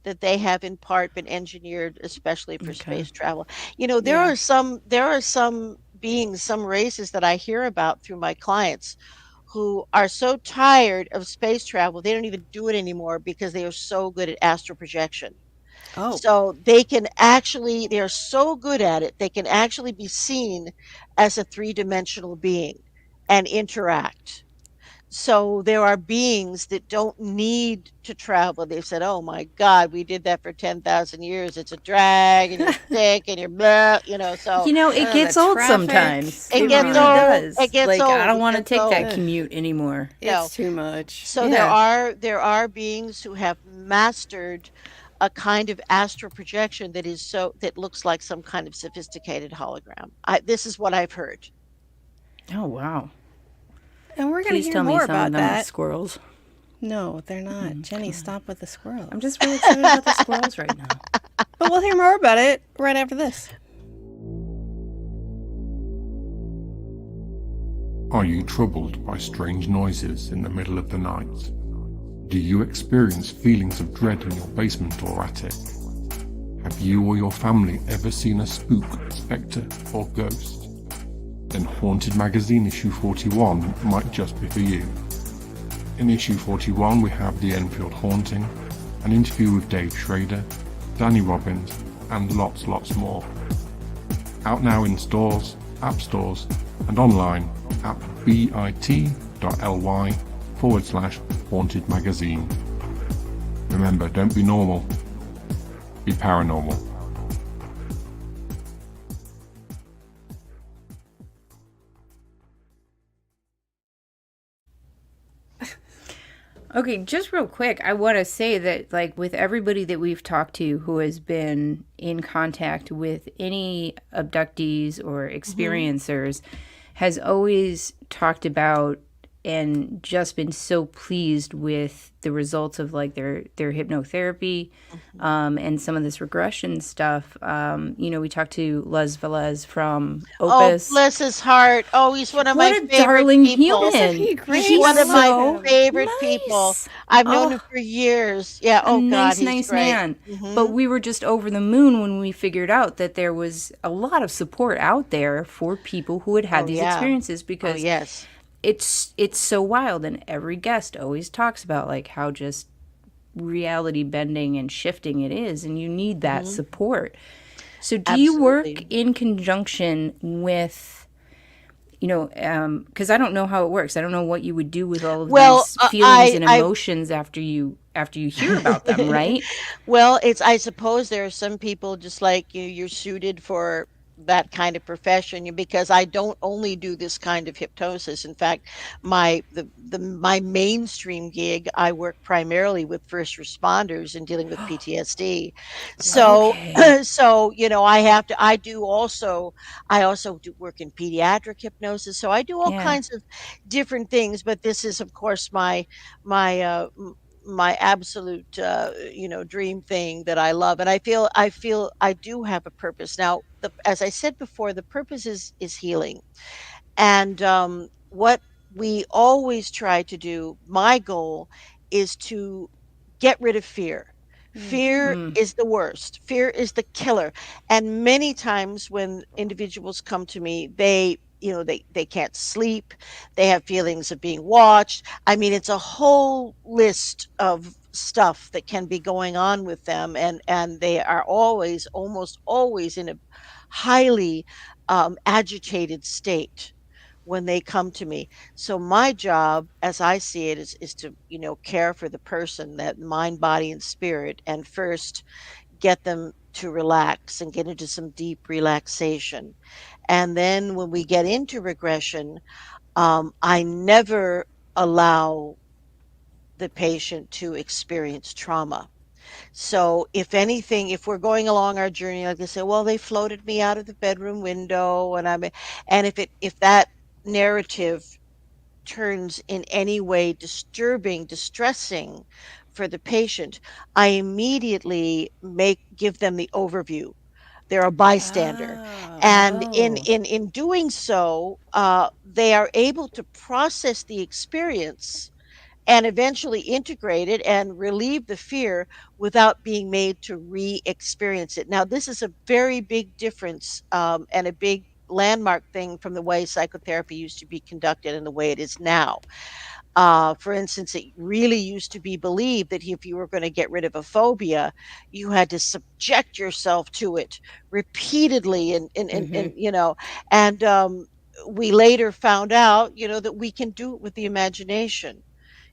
that they have in part been engineered especially for space travel. There Yeah. are some beings, some races that I hear about through my clients who are so tired of space travel, they don't even do it anymore because they are so good at astral projection. Oh, So they are so good at it, they can actually be seen as a three-dimensional being and interact. So there are beings that don't need to travel. They've said, "Oh my God, we did that for 10,000 years. It's a drag, and you're sick, and you're blah," So It gets the old traffic. sometimes. it It gets really old. does. It gets Like, old. I don't It want to gets take that old. commute anymore. No. it's too much. So Yeah. there are beings who have mastered a kind of astral projection that looks like some kind of sophisticated hologram. This is what I've heard. Oh, wow. And we're going to Please hear tell me more some about of them are that. squirrels. No, they're not. Jenny, stop with the squirrels. I'm just really excited about the squirrels right now. But we'll hear more about it right after this. Are you troubled by strange noises in the middle of the night? Do you experience feelings of dread in your basement or attic? Have you or your family ever seen a spook, spectre, or ghost? Then Haunted Magazine issue 41 might just be for you. In issue 41 we have The Enfield Haunting, an interview with Dave Schrader, Danny Robbins, and lots more. Out now in stores, app stores, and online at bit.ly/Haunted Magazine. Remember, don't be normal, be paranormal. Okay, just real quick, I want to say that, like, with everybody that we've talked to who has been in contact with any abductees or experiencers, has always talked about and just been so pleased with the results of like their hypnotherapy, Mhm. and some of this regression stuff. We talked to Les Velez from Oh, Opus. bless his heart. Oh, he's one of What my a favorite darling people. Isn't human. he He's great? He's one I of love my so him. favorite people. nice. I've known him Oh, for years. Yeah. a Oh God, nice, he's nice great. man. But Hmm. we were just over the moon when we figured out that there was a lot of support out there for people who had had Oh these yeah. experiences, Oh because yes. it's so wild, and every guest always talks about like how just reality bending and shifting it is, and you need that Hmm. support. So do you work Absolutely. in conjunction with, because I don't know how it works. I don't know what you would do with all of Well, these feelings and I emotions after you hear about them, right? well, it's I suppose there are some people just like you, you're suited for that kind of profession because I don't only do this kind of hypnosis. In fact, my mainstream gig, I work primarily with first responders and dealing with PTSD. So Okay. so I have to I also do work in pediatric hypnosis. So I do all Yeah. kinds of different things, but this is of course my my absolute dream thing that I love, and I feel I do have a purpose now. As I said before, the purpose is healing, and what we always try to do, my goal is to get rid of fear. Fear is the worst. Fear is the killer. And many times when individuals come to me, they can't sleep. They have feelings of being watched. I mean, it's a whole list of stuff that can be going on with them, and they are always, almost always, in a highly agitated state when they come to me. So my job, as I see it, is to, care for the person, that mind, body, and spirit, and first get them to relax and get into some deep relaxation. And then when we get into regression, I never allow the patient to experience trauma. So if anything, if we're going along our journey, like they say, well, they floated me out of the bedroom window, and if that narrative turns in any way disturbing, distressing for the patient, I immediately make give them the overview. They're a bystander. Oh. And in Oh. in in doing so, they are able to process the experience and eventually integrate it and relieve the fear without being made to re-experience it. Now, this is a very big difference, and a big landmark thing from the way psychotherapy used to be conducted and the way it is now. For instance, it really used to be believed that if you were going to get rid of a phobia, you had to subject yourself to it repeatedly, and we later found out, that we can do it with the imagination.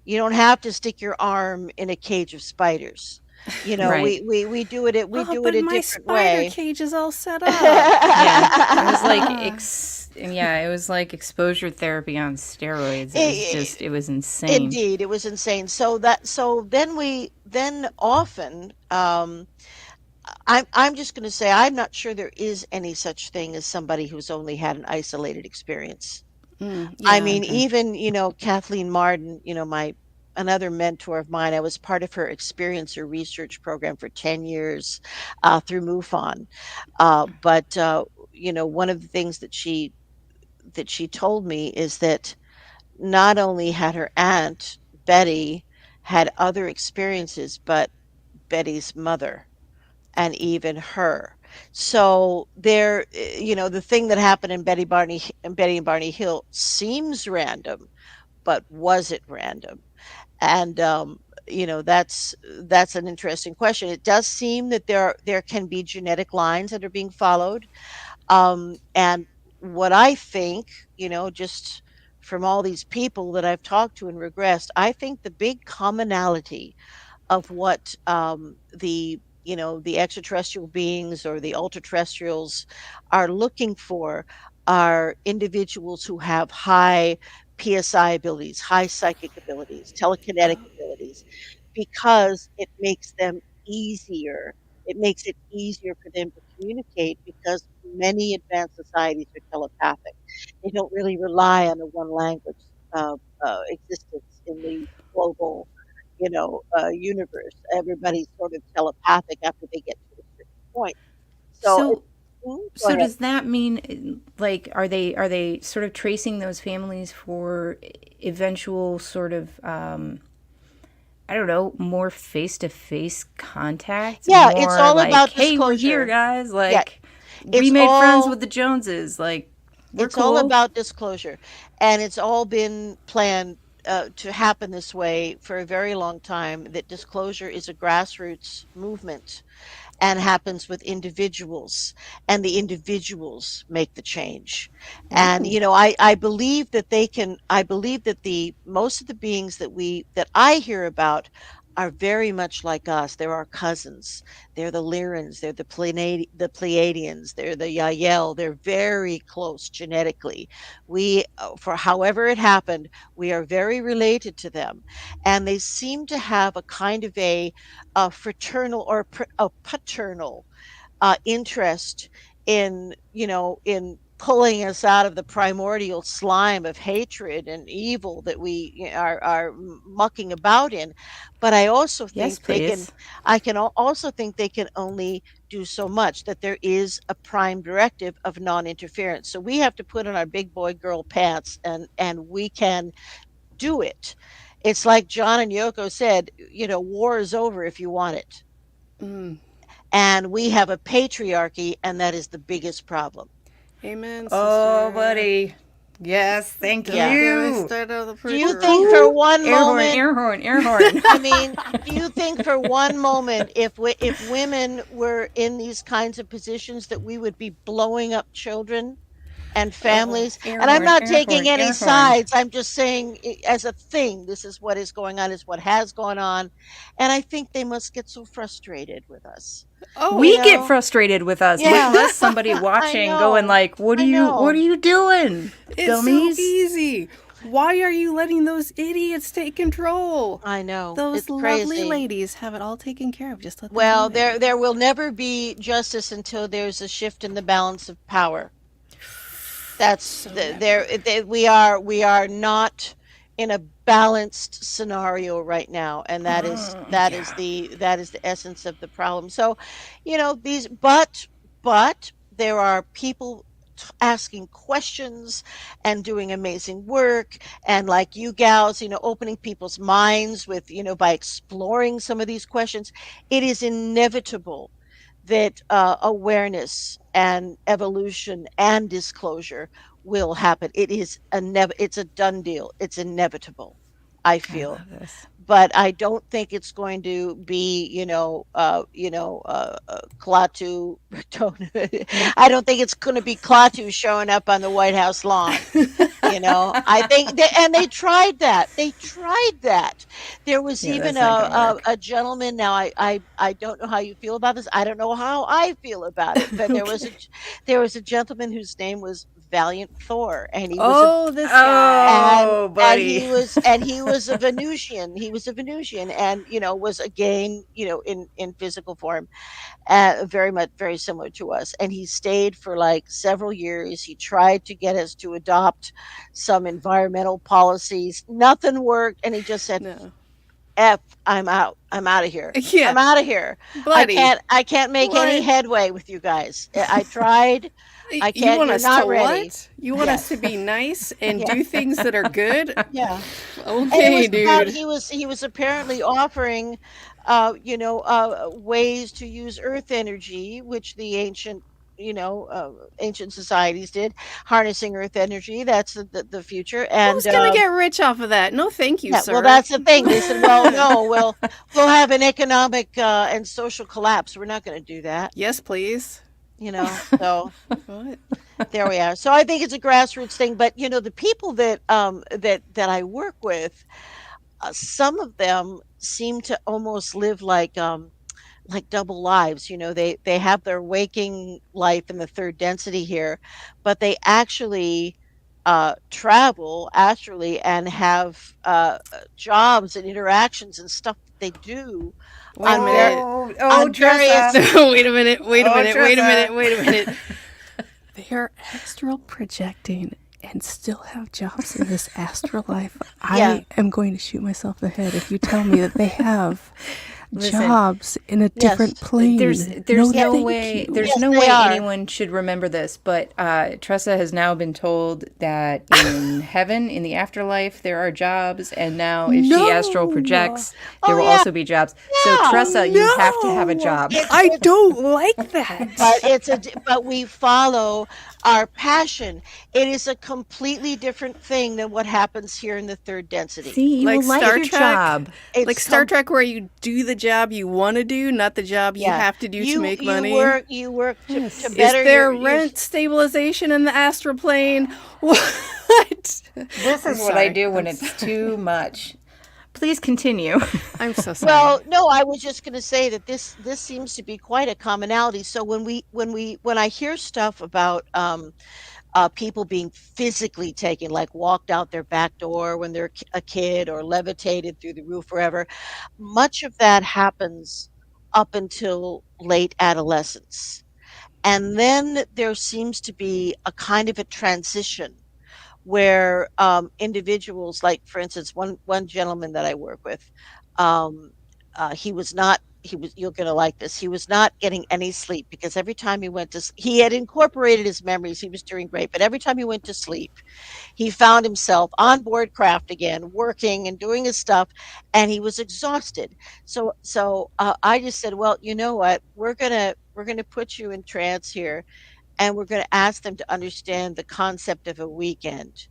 You don't have to stick your arm in a cage of spiders. Right. We do it we Oh, do it but a my different spider way. cage is all set up. Yeah. It was like Ah. it was like exposure therapy on steroids. I- It was insane. Indeed, it was insane. So then often, I'm just going to say I'm not sure there is any such thing as somebody who's only had an isolated experience. I Yeah. mean, Okay. even, Kathleen Marden, my another mentor of mine, I was part of her experiencer research program for 10 years, through MUFON. But one of the things that she told me is that not only had her aunt Betty had other experiences, but Betty's mother and even her. So the thing that happened in Betty and Barney Hill seems random, but was it random? And that's an interesting question. It does seem that there can be genetic lines that are being followed. And what I think, just from all these people that I've talked to and regressed, I think the big commonality of what the extraterrestrial beings or the ultra terrestrials are looking for are individuals who have high PSI abilities, high psychic abilities, telekinetic abilities, because it makes it easier for them to communicate, because many advanced societies are telepathic. They don't really rely on the one language existence in the global, universe. Everybody's sort of telepathic after they get to a certain point. So, So go so ahead. does that mean, like, are they sort of tracing those families for eventual sort of I don't know, more face to face contact, Yeah, it's more all like, about hey, we're here, disclosure. guys, Yeah, like we it's made friends all with the Joneses, like we're it's all cool. about disclosure, and it's all been planned to happen this way for a very long time. That disclosure is a grassroots movement and happens with individuals, and the individuals make the change. And Ooh. I believe that I believe that the most of the beings that I hear about are very much like us. They're our cousins. They're the Lyrans, they're the Pleiadians, they're the Yael. They're very close genetically. We For however it happened, we are very related to them, and they seem to have a kind of a fraternal or a paternal interest in in pulling us out of the primordial slime of hatred and evil that we are mucking about in. But I also Yes, think please. also think they can only do so much, that there is a prime directive of non-interference. So we have to put on our big boy girl pants, and we can do it. It's like John and Yoko said, war is over if you want it. Mm. And we have a patriarchy, and that is the biggest problem. Amen, Oh, sister. buddy. Yes, thank Don't Yeah. get me you. started on the Do you think for patriarchy. one Air horn, moment, air horn, air horn. I mean, do you think for one moment, if women were in these kinds of positions, that we would be blowing up children and families? Air And I'm horn, not air taking horn, any air horn. sides. I'm just saying, as a thing, this is what is going on, is what has gone on. And I think they must get so frustrated with us. You Oh, We get know? frustrated with us, much Yeah, less somebody I watching going know. like, I what are know. you doing, it's so dummies? easy. Why are you letting those idiots take control? I know. Those It's lovely crazy. ladies have it all taken care of. Just let them do Well, it. there will never be justice until there's a shift in the balance of power. That's So there. never. We are not in a balanced scenario right now, and Yeah. that is the essence of the problem. So, but there are people asking questions and doing amazing work, and like you gals, opening people's minds with, by exploring some of these questions. It is inevitable that awareness and evolution and disclosure will happen. It's a done deal. It's inevitable, I I feel. love this. But I don't think it's going to be, Klaatu. I don't think it's going to be Klaatu showing up on the White House lawn. I think they tried that. They tried that. There was Yeah, even that's not gonna work. a gentleman. Now, I don't know how you feel about this. I don't know how I feel about it. But Okay. there was a gentleman whose name was Valiant Thor, and he was a Oh, this guy. Oh, buddy. and he was a Venusian. He was a Venusian, and was again, in physical form, very much very similar to us. And he stayed for like several years. He tried to get us to adopt some environmental policies. Nothing worked, and he just said, No. "F, I'm out. I'm out of here. Yeah, I'm out of here. buddy. I can't make any What? headway with you guys. I tried. I You can't. want You're us to not ready." what? You want us to Yes. be nice and Yeah. do things that are good? Yeah. And it Okay, was about dude. he was apparently offering ways to use earth energy, which the ancient societies did, harnessing earth energy. That's the future. Who's And gonna get rich off of that? No, thank you, yeah, well, sir. that's the thing. They said, well, no, we'll have an economic and social collapse. We're not going to do that. Yes, please. So What? there we are. So I think it's a grassroots thing. But the people that I work with, some of them seem to almost live like double lives. They have their waking life in the third density here, but they actually travel astrally and have jobs and interactions and stuff that they do Wait a on ver- minute. Oh, on various. Tressa. No, wait a minute. Wait a Oh, minute. Wait a Tressa. minute. Wait a minute. They are astral projecting and still have jobs in this afterlife, Yeah. I am going to shoot myself in the head if you tell me that they have Listen, jobs in a different plane. There's no thank way you. there's Yes, no they way are. anyone should remember this, but Tressa has now been told that in heaven, in the afterlife, there are jobs, and now if she astral projects, there Oh, will yeah. also be jobs. So Tressa, you have to have a job. I don't like that. But we follow our passion. It is a completely different thing than what happens here in the third density. See, you Like will like Star your Trek? job. It's Like Star Trek, where you do the job you want to do, not the job you have to do to make money. You work to Is better there your rent stabilization in the astral plane? What? This is what I do when it's too much. Please continue. I'm so sorry. Well, no, I was just going to say that this seems to be quite a commonality. So when I hear stuff about people being physically taken, like walked out their back door when they're a kid or levitated through the roof, wherever, much of that happens up until late adolescence, and then there seems to be a kind of a transition where individuals, like for instance, one gentleman that I work with, um, he was not. You're going to like this. He was not getting any sleep because every time he went to, he had incorporated his memories. He was doing great, but every time he went to sleep, he found himself on board craft again, working and doing his stuff, and he was exhausted. So I just said, well, you know what? We're gonna put you in trance here, and we're going to ask them to understand the concept of a weekend.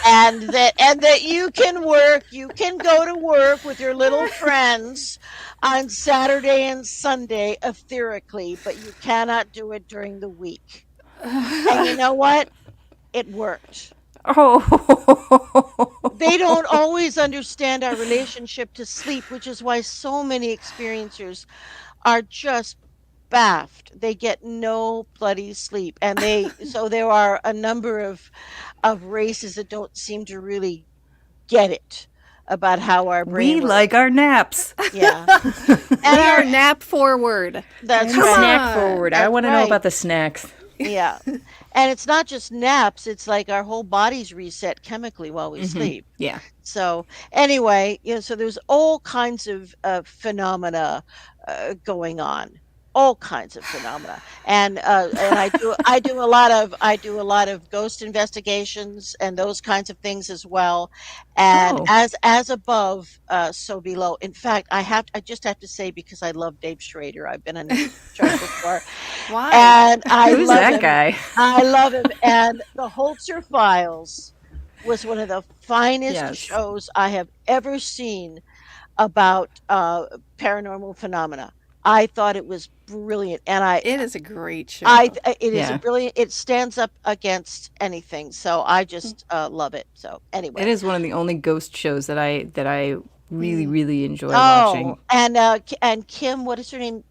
And that you can go to work with your little friends on Saturday and Sunday etherically, but you cannot do it during the week. And you know what? It worked. Oh. They don't always understand our relationship to sleep, which is why so many experiencers are just baffed. They get no bloody sleep, and so there are a number of races that don't seem to really get it about how our brain We works. like our naps. Yeah, We are nap forward. that's Come right. Snack forward. I That's want to know right. about the snacks. Yeah, and it's not just naps. It's like our whole bodies reset chemically while we sleep. Yeah. So anyway, so there's all kinds of phenomena going on, all kinds of phenomena, and I do a lot of ghost investigations and those kinds of things as well, and Oh. as above, so below. In fact, I just have to say, because I love Dave Schrader. I've been on his show before, Why? and I Who's love that him. guy? I love him, and the Holzer Files was one of the finest Yes. shows I have ever seen about paranormal phenomena. I thought it was brilliant, and It is a great show. it is a Yeah. brilliant. It stands up against anything, so I just love it. So anyway, It is one of the only ghost shows that I really really enjoy oh, watching. and Kim, what is her name?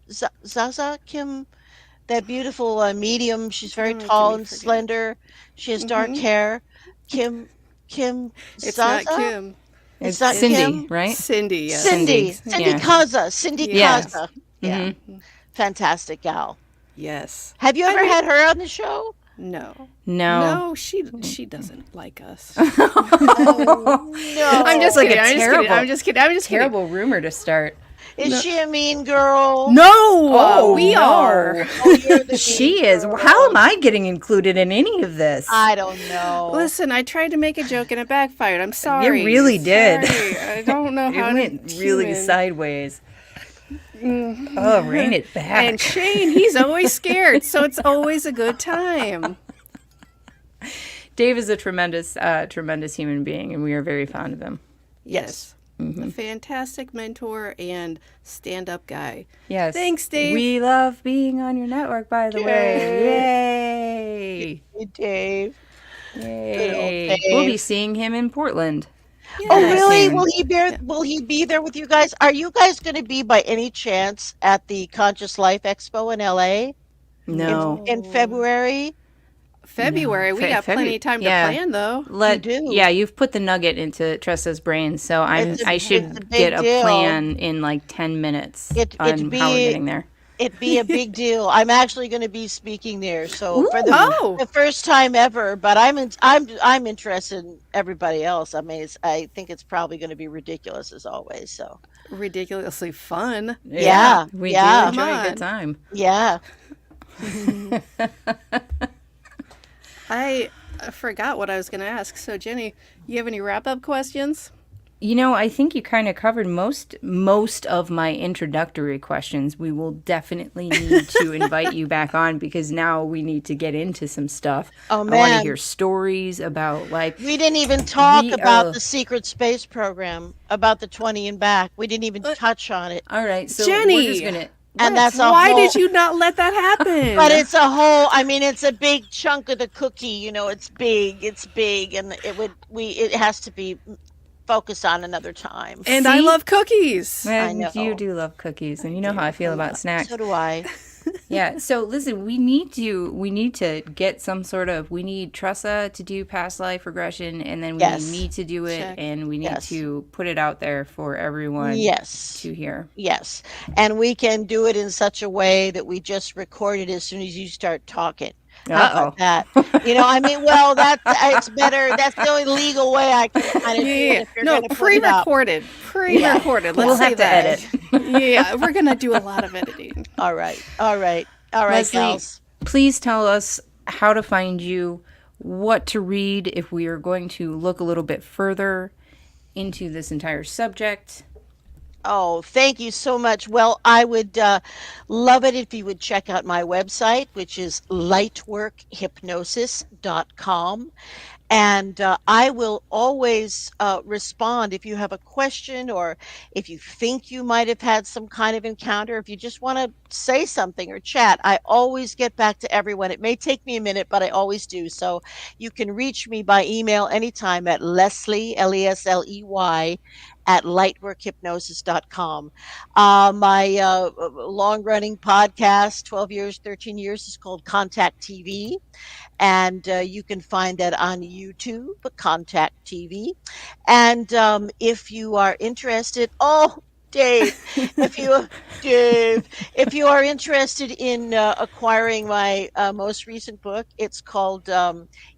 Zaza Kim, that beautiful medium. She's very making tall me and forget. slender. She has dark hair. Kim It's Zaza. not Kim. It's not Cindy, Kim. right? Cindy, yes. Cindy Yeah. Kaza. Cindy Yes. Kaza. Yeah, fantastic gal. Yes. Have you ever had her on the show? No. No. No, she doesn't like us. No. I'm just like a kidding. I'm just kidding. terrible- I'm just kidding. I'm just kidding. Terrible rumor to start. Is she a mean girl? No, Oh, we no. are. Oh, you're the She mean is. girl. How am I getting included in any of this? I don't know. Listen, I tried to make a joke and it backfired. I'm sorry. really did. Sorry. I don't know It how went to really human. sideways. Oh, rein it back. And Shane, he's always scared, so it's always a good time. Dave is a tremendous human being, and we are very fond of him. Yes. A fantastic mentor and stand-up guy. Yes. Thanks, Dave. We love being on your network, by the way. Hey, Dave. Yay. Dave. We'll be seeing him in Portland. Oh, Yeah. really? Soon. Will he be there with you guys? Are you guys going to be by any chance at the Conscious Life Expo in LA No. in February? February. We got plenty of time to plan, though. do. You've put the nugget into Tressa's brain, so It's a I big should get a deal. plan in like 10 minutes It'd on be- how we're getting there. It'd be a big deal. I'm actually going to be speaking there, so for Oh. the first time ever. But I'm interested in everybody else. I mean, I think it's probably going to be ridiculous as always. So Ridiculously fun. yeah, We yeah. do enjoy Come a on. good time. yeah. I forgot what I was going to ask. So, Jeni, you have any wrap-up questions? You know, I think you kind of covered most of my introductory questions. We will definitely need to invite you back on because now we need to get into some stuff. Oh, I want to man. hear stories about We didn't even talk We about are- the secret space program, about the 20 and back. We didn't even touch on it. all right. So Jenny! we're just gonna. And that's a Why whole, did you not let that happen? but it's a whole, I mean, it's a big chunk of the cookie, it's big, and it has to be focused on another time. and I See? love cookies. And know. you do love cookies, and you know how I feel about snacks. So do I. Yeah. So listen, we need to get some sort of. We need Tressa to do past life regression, and then we Yes. need me to do it, Check. and we need Yes. to put it out there for everyone Yes. to hear. Yes. And we can do it in such a way that we just record it as soon as you start talking. How Uh-oh. about that? I mean, well, it's better. That's the only legal way I can kind of do it if you're No, going to put it up. pre-recorded. Let's We'll say have to that. edit. Yeah, we're gonna do a lot of editing. All right, Lesley, gals. please tell us how to find you, what to read if we are going to look a little bit further into this entire subject. Oh, thank you so much. Well, I would love it if you would check out my website, which is lightworkhypnosis.com. And I will always respond if you have a question or if you think you might have had some kind of encounter. If you just want to say something or chat, I always get back to everyone. It may take me a minute, but I always do. So you can reach me by email anytime at Lesley, Lesley, at lightworkhypnosis.com. My long-running podcast, 12 years, 13 years, is called Contact TV. And you can find that on YouTube, Contact TV. And if you are interested, Dave, if you are interested in acquiring my most recent book, it's called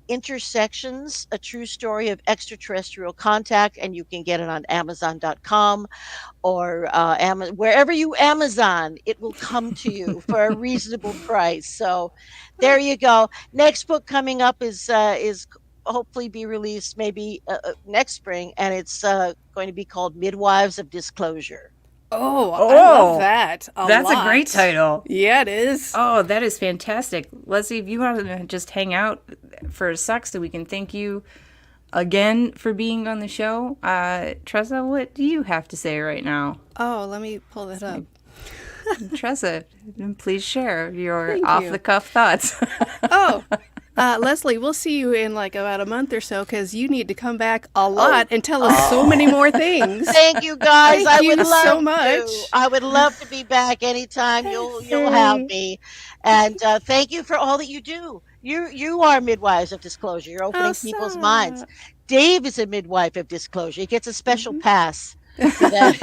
Intersections, A True Story of Extraterrestrial Contact, and you can get it on Amazon.com or wherever you Amazon, it will come to you for a reasonable price. So there you go. Next book coming up is hopefully be released maybe next spring, and it's going to be called Midwives of Disclosure. Oh, I love that. That's a great title. Yeah, it is. Oh, that is fantastic. Leslie, if you want to just hang out for a sec so we can thank you again for being on the show. Tressa, what do you have to say right now? Oh, let me pull that up. Tressa, please share your Thank you. off-the-cuff thoughts. Oh, Lesley, we'll see you in like about a month or so because you need to come back a lot and tell us so many more things. Thank you, guys. Thank I you would love so much. to. I would love to be back anytime you'll have me. And thank you for all that you do. You are midwives of disclosure. You're opening people's minds. Dave is a midwife of disclosure. He gets a special pass. For that.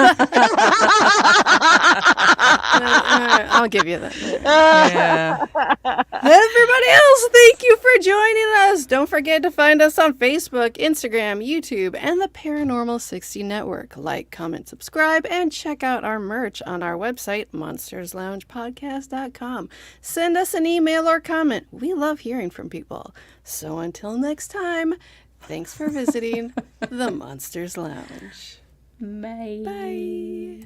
I'll give you that. Yeah. Everybody else, thank you for joining us. Don't forget to find us on Facebook, Instagram, YouTube, and the Paranormal 60 Network. Like, comment, subscribe, and check out our merch on our website, monstersloungepodcast.com. Send us an email or comment. We love hearing from people. So until next time, thanks for visiting the Monsters Lounge. Bye. Bye.